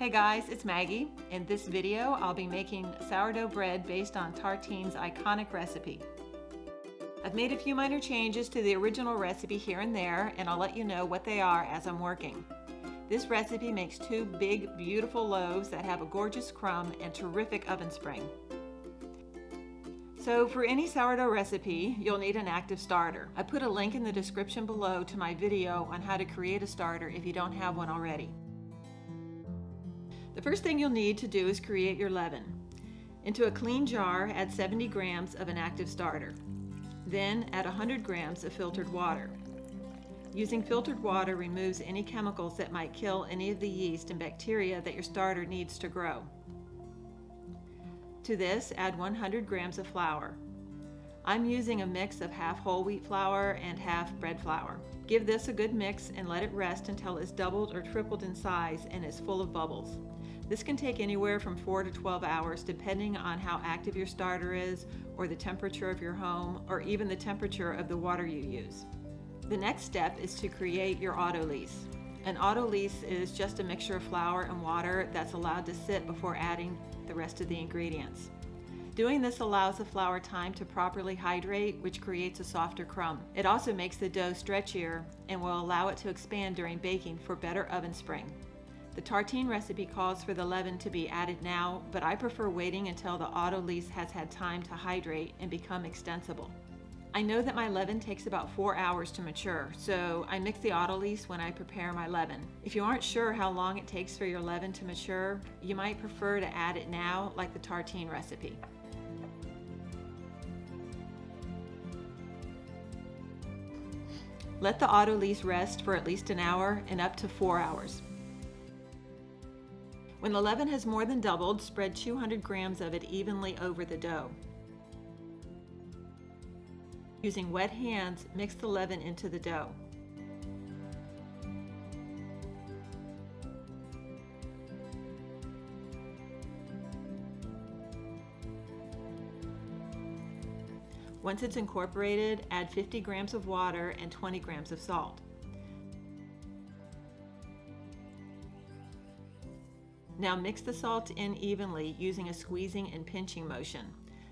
Hey guys, it's Maggie. In this video, I'll be making sourdough bread based on Tartine's iconic recipe. I've made a few minor changes to the original recipe here and there, and I'll let you know what they are as I'm working. This recipe makes two big, beautiful loaves that have a gorgeous crumb and terrific oven spring. So for any sourdough recipe, you'll need an active starter. I put a link in the description below to my video on how to create a starter if you don't have one already. The first thing you'll need to do is create your leaven. Into a clean jar, add 70 grams of an active starter. Then add 100 grams of filtered water. Using filtered water removes any chemicals that might kill any of the yeast and bacteria that your starter needs to grow. To this, add 100 grams of flour. I'm using a mix of half whole wheat flour and half bread flour. Give this a good mix and let it rest until it's doubled or tripled in size and is full of bubbles. This can take anywhere from 4 to 12 hours depending on how active your starter is, or the temperature of your home, or even the temperature of the water you use. The next step is to create your autolyse. An autolyse is just a mixture of flour and water that's allowed to sit before adding the rest of the ingredients. Doing this allows the flour time to properly hydrate, which creates a softer crumb. It also makes the dough stretchier and will allow it to expand during baking for better oven spring. The Tartine recipe calls for the leaven to be added now, but I prefer waiting until the autolyse has had time to hydrate and become extensible. I know that my leaven takes about 4 hours to mature, so I mix the autolyse when I prepare my leaven. If you aren't sure how long it takes for your leaven to mature, you might prefer to add it now, like the Tartine recipe. Let the autolyse rest for at least an hour and up to 4 hours. When the leaven has more than doubled, spread 200 grams of it evenly over the dough. Using wet hands, mix the leaven into the dough. Once it's incorporated, add 50 grams of water and 20 grams of salt. Now mix the salt in evenly using a squeezing and pinching motion.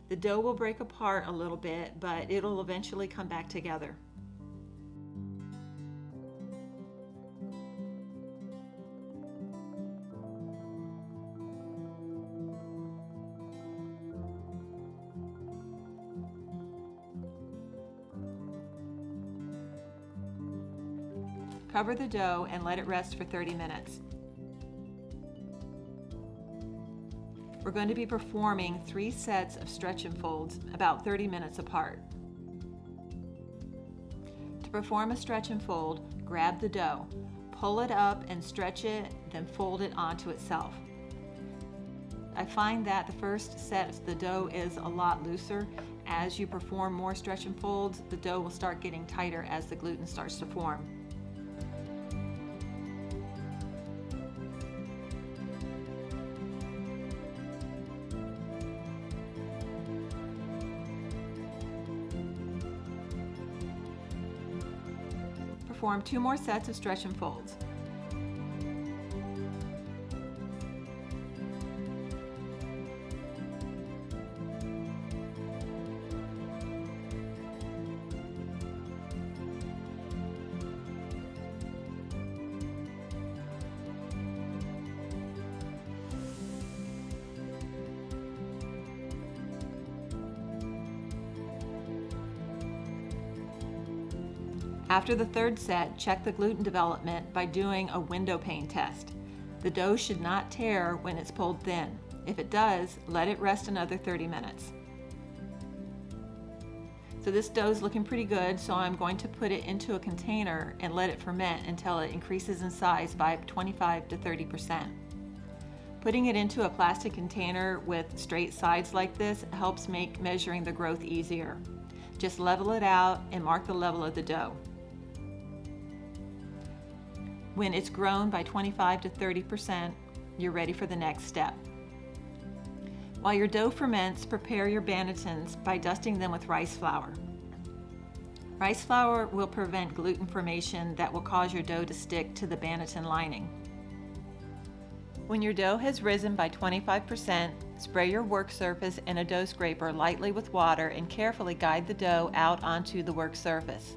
The dough will break apart a little bit, but it'll eventually come back together. Cover the dough and let it rest for 30 minutes. We're going to be performing 3 sets of stretch and folds about 30 minutes apart. To perform a stretch and fold, grab the dough, pull it up and stretch it, then fold it onto itself. I find that the first set the dough is a lot looser. As you perform more stretch and folds, the dough will start getting tighter as the gluten starts to form. Perform 2 more sets of stretch and folds. After the third set, check the gluten development by doing a window pane test. The dough should not tear when it's pulled thin. If it does, let it rest another 30 minutes. So this dough is looking pretty good, so I'm going to put it into a container and let it ferment until it increases in size by 25 to 30%. Putting it into a plastic container with straight sides like this helps make measuring the growth easier. Just level it out and mark the level of the dough. When it's grown by 25 to 30%, you're ready for the next step. While your dough ferments, prepare your bannetons by dusting them with rice flour. Rice flour will prevent gluten formation that will cause your dough to stick to the banneton lining. When your dough has risen by 25%, spray your work surface in a dough scraper lightly with water and carefully guide the dough out onto the work surface.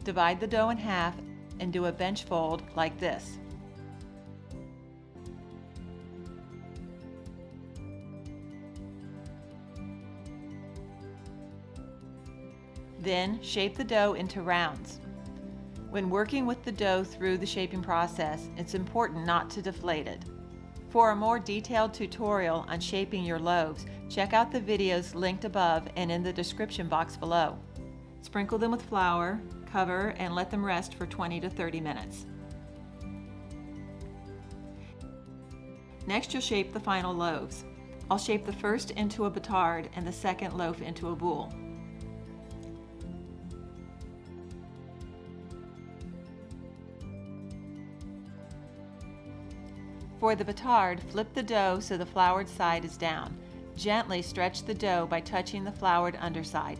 Divide the dough in half and do a bench fold like this. Then shape the dough into rounds. When working with the dough through the shaping process, it's important not to deflate it. For a more detailed tutorial on shaping your loaves, check out the videos linked above and in the description box below. Sprinkle them with flour, cover, and let them rest for 20 to 30 minutes. Next, you'll shape the final loaves. I'll shape the first into a batard and the second loaf into a boule. For the batard, flip the dough so the floured side is down. Gently stretch the dough by touching the floured underside.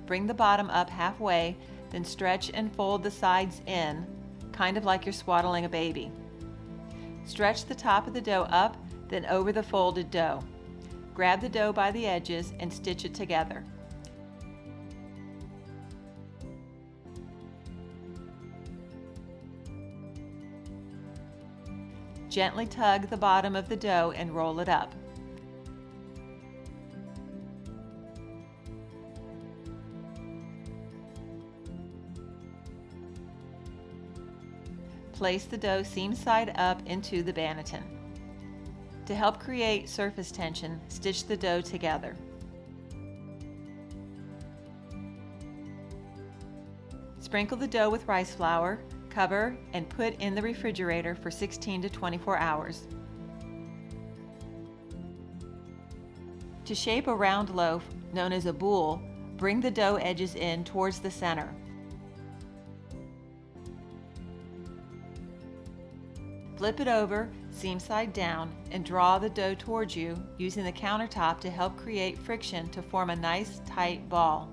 Bring the bottom up halfway, then stretch and fold the sides in, kind of like you're swaddling a baby. Stretch the top of the dough up, then over the folded dough. Grab the dough by the edges and stitch it together. Gently tug the bottom of the dough and roll it up. Place the dough seam side up into the banneton. To help create surface tension, stitch the dough together. Sprinkle the dough with rice flour, cover, and put in the refrigerator for 16 to 24 hours. To shape a round loaf, known as a boule, bring the dough edges in towards the center. Flip it over, seam side down, and draw the dough towards you using the countertop to help create friction to form a nice tight ball.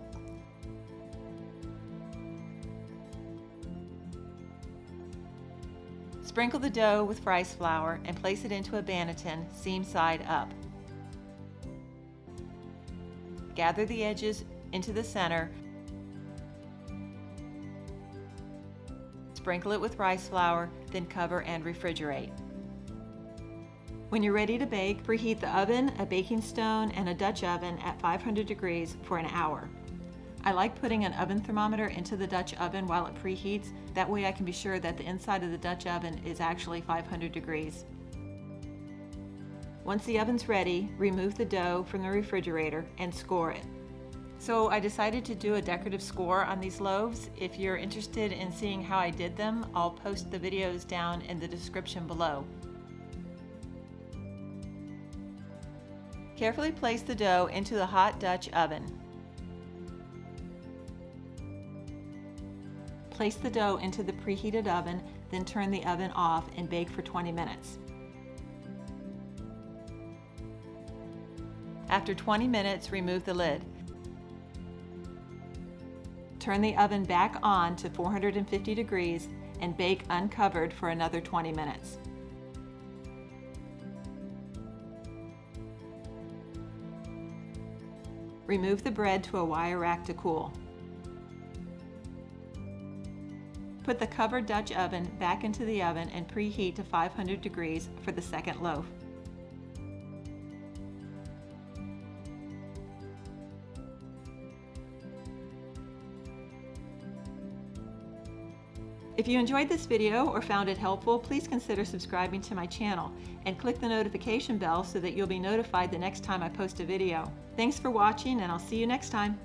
Sprinkle the dough with rice flour and place it into a banneton, seam side up. Gather the edges into the center. Sprinkle it with rice flour, then cover and refrigerate. When you're ready to bake, preheat the oven, a baking stone, and a Dutch oven at 500 degrees for an hour. I like putting an oven thermometer into the Dutch oven while it preheats. That way I can be sure that the inside of the Dutch oven is actually 500 degrees. Once the oven's ready, remove the dough from the refrigerator and score it. So I decided to do a decorative score on these loaves. If you're interested in seeing how I did them, I'll post the videos down in the description below. Carefully place the dough into the hot Dutch oven. Place the dough into the preheated oven, then turn the oven off and bake for 20 minutes. After 20 minutes, remove the lid. Turn the oven back on to 450 degrees and bake uncovered for another 20 minutes. Remove the bread to a wire rack to cool. Put the covered Dutch oven back into the oven and preheat to 500 degrees for the second loaf. If you enjoyed this video or found it helpful, please consider subscribing to my channel and click the notification bell so that you'll be notified the next time I post a video. Thanks for watching, and I'll see you next time.